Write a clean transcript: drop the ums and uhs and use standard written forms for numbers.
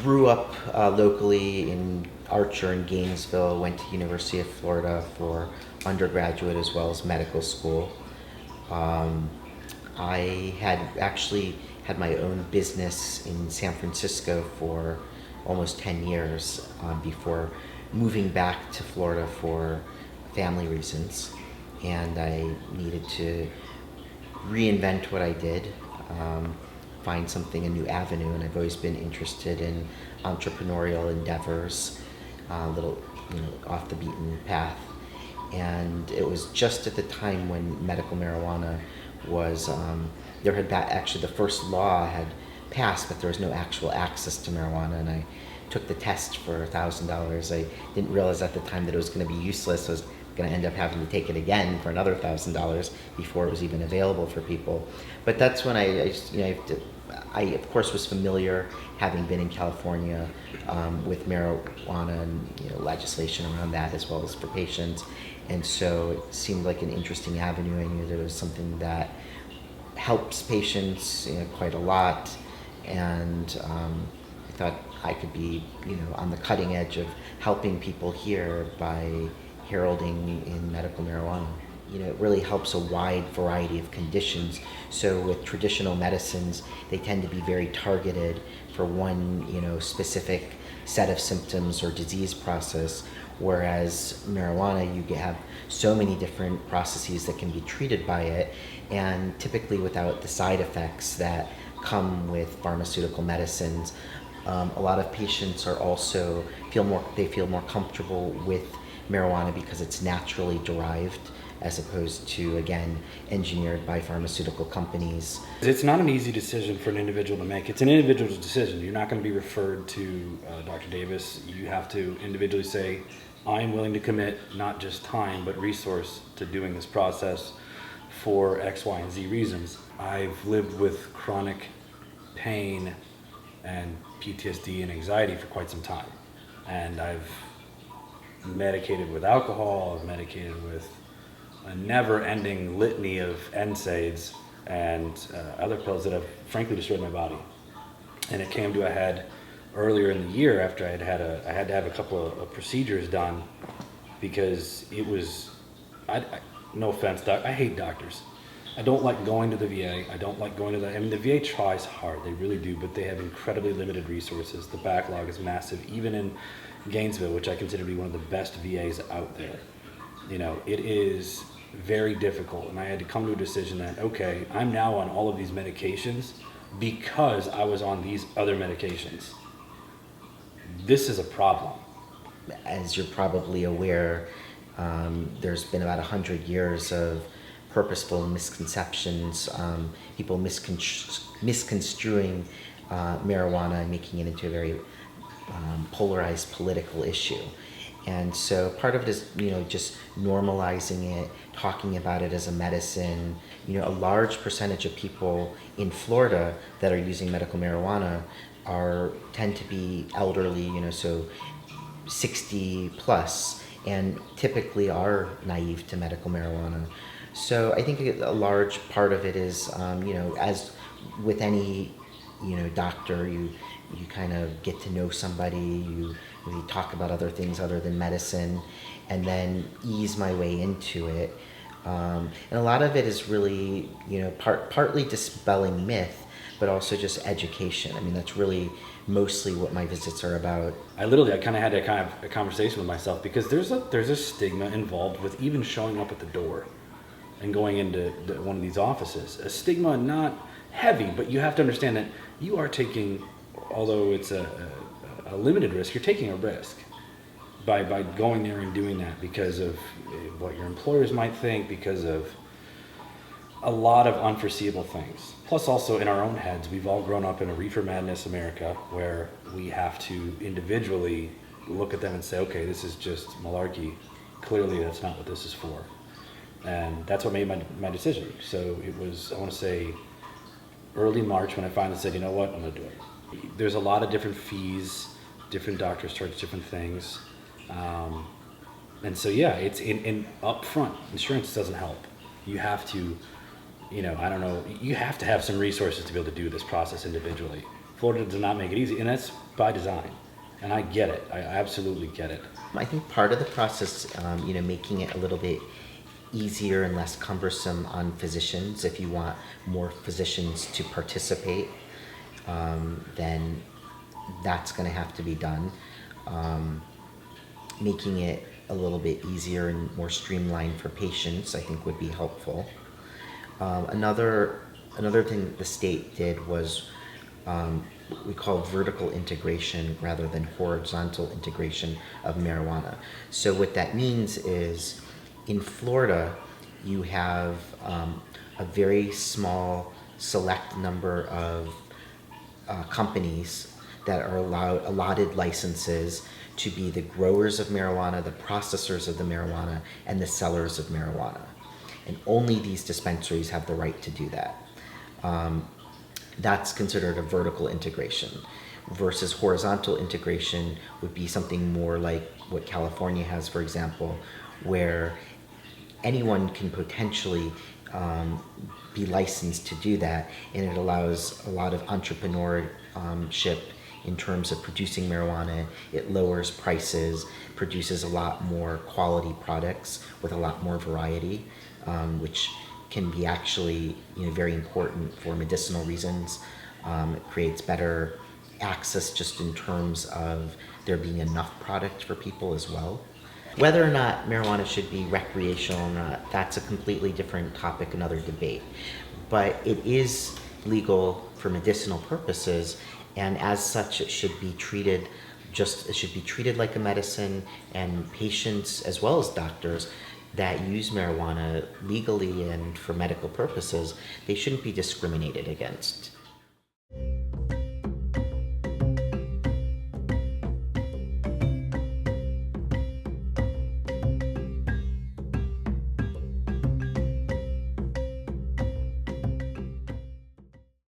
grew up locally in Archer and Gainesville, went to University of Florida for undergraduate as well as medical school. Um, I had actually had my own business in San Francisco for almost 10 years before moving back to Florida for family reasons. And I needed to reinvent what I did, find something, a new avenue, and I've always been interested in entrepreneurial endeavors, a little, off the beaten path. And it was just at the time when medical marijuana was, there had actually the first law had passed, but there was no actual access to marijuana, and I took the test for $1,000. I didn't realize at the time that it was going to be useless. I was going to end up having to take it again for another $1,000 before it was even available for people. But that's when I of course was familiar, having been in California, with marijuana and legislation around that as well as for patients, and so it seemed like an interesting avenue. I knew there was something that helps patients quite a lot, and I thought I could be on the cutting edge of helping people here by heralding in medical marijuana. It really helps a wide variety of conditions. So with traditional medicines, they tend to be very targeted for one, specific set of symptoms or disease process, whereas marijuana, you have so many different processes that can be treated by it, and typically without the side effects that come with pharmaceutical medicines. A lot of patients are also feel more comfortable with marijuana because it's naturally derived, as opposed to, again, engineered by pharmaceutical companies. It's not an easy decision for an individual to make. It's an individual decision. You're not going to be referred to Dr. Davis. You have to individually say, I'm willing to commit not just time but resource to doing this process for X, Y, and Z reasons. I've lived with chronic pain and PTSD and anxiety for quite some time. And I've medicated with alcohol, I've medicated with a never-ending litany of NSAIDs and other pills that have frankly destroyed my body. And it came to a head earlier in the year after I had to have a couple of procedures done, because it was, no offense, doc, I hate doctors. I don't like going to the VA. I don't like going to the VA tries hard, they really do, but they have incredibly limited resources. The backlog is massive, even in Gainesville, which I consider to be one of the best VAs out there. It is very difficult, and I had to come to a decision that, okay, I'm now on all of these medications because I was on these other medications. This is a problem. As you're probably aware, there's been about 100 years of purposeful misconceptions, people misconstruing marijuana and making it into a very polarized political issue. And so part of it is, just normalizing it, talking about it as a medicine. A large percentage of people in Florida that are using medical marijuana tend to be elderly, so 60 plus, and typically are naive to medical marijuana. So I think a large part of it is, as with any, doctor, you kind of get to know somebody, you talk about other things other than medicine, and then ease my way into it. And a lot of it is really, partly dispelling myth, but also just education. That's really mostly what my visits are about. I kind of had a conversation with myself, because there's a stigma involved with even showing up at the door and going into one of these offices. A stigma, not heavy, but you have to understand that you are taking, although it's a limited risk, you're taking a risk by going there and doing that, because of what your employers might think, because of a lot of unforeseeable things. Plus also in our own heads, we've all grown up in a reefer madness America, where we have to individually look at them and say, okay, this is just malarkey. Clearly that's not what this is for. And that's what made my decision. So it was, I want to say, early March when I finally said, you know what, I'm going to do it. There's a lot of different fees, different doctors charge different things. And so, yeah, it's in upfront. Insurance doesn't help. You have to, you have to have some resources to be able to do this process individually. Florida does not make it easy, and that's by design. And I get it. I absolutely get it. I think part of the process, making it a little bit easier and less cumbersome on physicians, if you want more physicians to participate, then that's going to have to be done. Making it a little bit easier and more streamlined for patients, I think, would be helpful. Another thing that the state did was we call vertical integration rather than horizontal integration of marijuana. So what that means is, in Florida, you have a very small, select number of companies that are allotted licenses to be the growers of marijuana, the processors of the marijuana, and the sellers of marijuana. And only these dispensaries have the right to do that. That's considered a vertical integration, versus horizontal integration would be something more like what California has, for example, where anyone can potentially be licensed to do that, and it allows a lot of entrepreneurship in terms of producing marijuana. It lowers prices, produces a lot more quality products with a lot more variety, which can be actually very important for medicinal reasons. It creates better access just in terms of there being enough product for people as well. Whether or not marijuana should be recreational or not, that's a completely different topic, another debate. But it is legal for medicinal purposes, and as such it should be treated like a medicine, and patients as well as doctors that use marijuana legally and for medical purposes, they shouldn't be discriminated against.